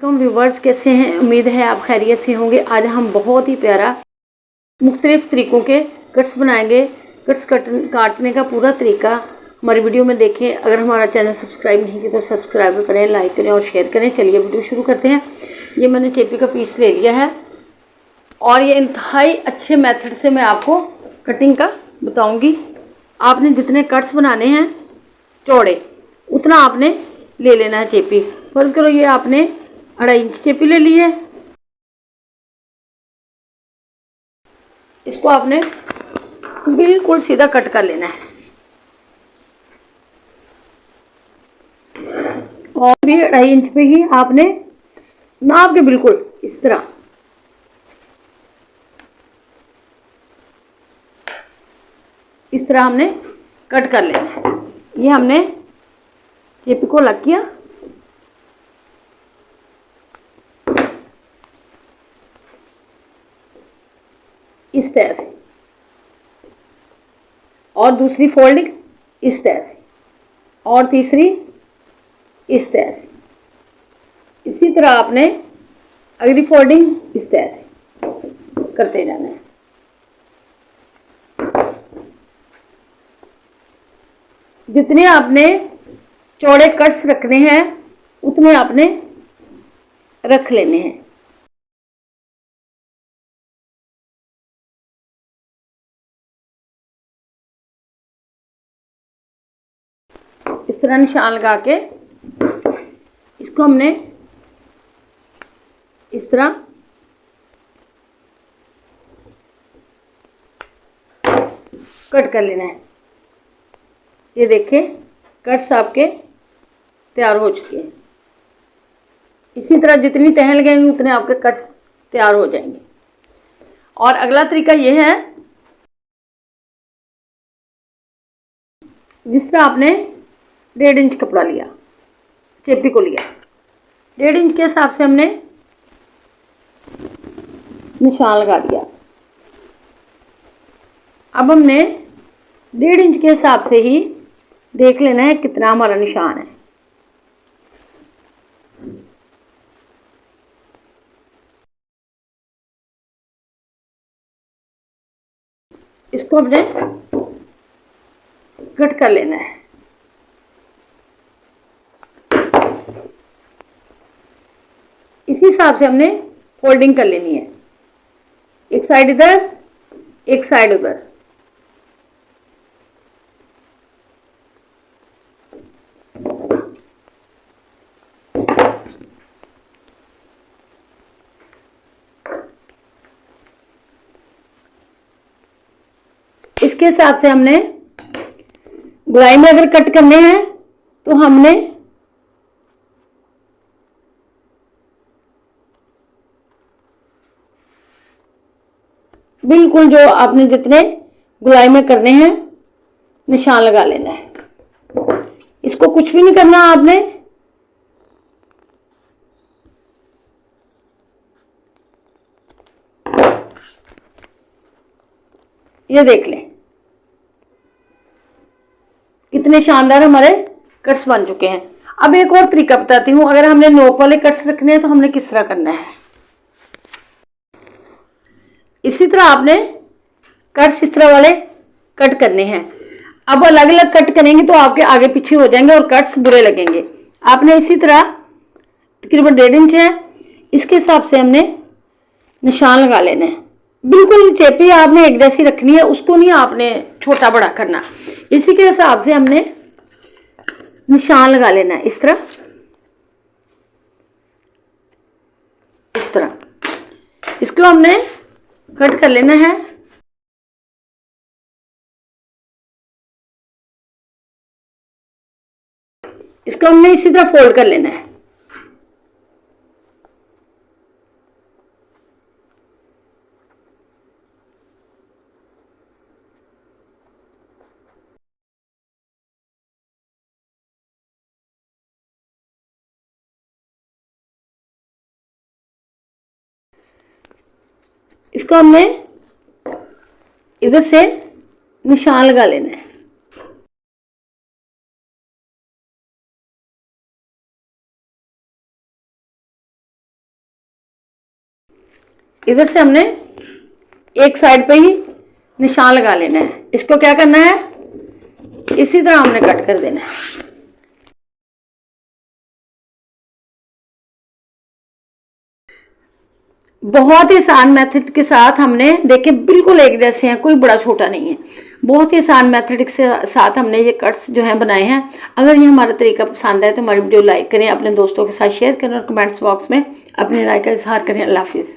तुम व्यूवर्स कैसे हैं? उम्मीद है आप खैरियत से होंगे। आज हम बहुत ही प्यारा मुख्तलिफ तरीक़ों के कट्स बनाएंगे। कट्स काटने का पूरा तरीका हमारी वीडियो में देखें। अगर हमारा चैनल सब्सक्राइब नहीं किया तो सब्सक्राइब करें, लाइक करें और शेयर करें। चलिए वीडियो शुरू करते हैं। ये मैंने चेपी का पीस ले लिया है और ये इंतहाई अच्छे मेथड से मैं आपको कटिंग का बताऊंगी। आपने जितने कट्स बनाने हैं चौड़े उतना आपने ले लेना है चेपी। फर्ज करो ये आपने 2.5 इंच चेपी ले ली है। इसको आपने बिल्कुल सीधा कट कर लेना है और भी 2.5 इंच पे ही आपने नाप के बिल्कुल इस तरह हमने कट कर लेना है। ये हमने चेपी को लग किया, इस तरह से, और दूसरी फोल्डिंग इस तरह से, और तीसरी इस तरह से। इसी तरह आपने अगली फोल्डिंग इस तरह से करते जाना है। जितने आपने चौड़े कट्स रखने हैं उतने आपने रख लेने हैं। इस तरह निशान लगा के इसको हमने इस तरह कट कर लेना है। ये देखें कट्स आपके तैयार हो चुके हैं। इसी तरह जितनी तह लगेंगी उतने आपके कट्स तैयार हो जाएंगे। और अगला तरीका ये है, जिस तरह आपने 1.5 इंच कपड़ा लिया, चेपी को लिया, 1.5 इंच के हिसाब से हमने निशान लगा दिया। अब हमने 1.5 इंच के हिसाब से ही देख लेना है कितना हमारा निशान है। इसको हमने कट कर लेना है। इसी हिसाब से हमने फोल्डिंग कर लेनी है, एक साइड इधर एक साइड उधर। इसके हिसाब से हमने गोलाई में अगर कट करने हैं तो हमने बिल्कुल जो आपने जितने गोलाई में करने हैं निशान लगा लेना है। इसको कुछ भी नहीं करना आपने, ये देख लें कितने शानदार हमारे कट्स बन चुके हैं। अब एक और तरीका बताती हूँ। अगर हमने नोक वाले कट्स रखने हैं तो हमने किस तरह करना है। इसी तरह आपने कट्स इस तरह वाले कट करने हैं। अब अलग अलग कट करेंगे तो आपके आगे पीछे हो जाएंगे और कट्स बुरे लगेंगे। आपने इसी तरह तकरीबन 1.5 इंच है, इसके हिसाब से हमने निशान लगा लेना है। बिल्कुल चेपी आपने एक जैसी रखनी है, उसको नहीं आपने छोटा बड़ा करना। इसी के हिसाब से हमने निशान लगा लेना है, इस तरह इस तरह। इसको हमने कट कर लेना है। इसको हमने इसी तरह फोल्ड कर लेना है। इसको हमने इधर से निशान लगा लेना है। इधर से हमने एक साइड पे ही निशान लगा लेना है। इसको क्या करना है, इसी तरह हमने कट कर देना है। बहुत ही आसान मेथड के साथ हमने, देखिए बिल्कुल एक जैसे हैं, कोई बड़ा छोटा नहीं है। बहुत ही आसान मेथड के साथ हमने ये कट्स जो हैं बनाए हैं। अगर ये हमारा तरीका पसंद है तो हमारी वीडियो लाइक करें, अपने दोस्तों के साथ शेयर करें और कमेंट्स बॉक्स में अपनी राय का इजहार करें। अल्लाह हाफिज़।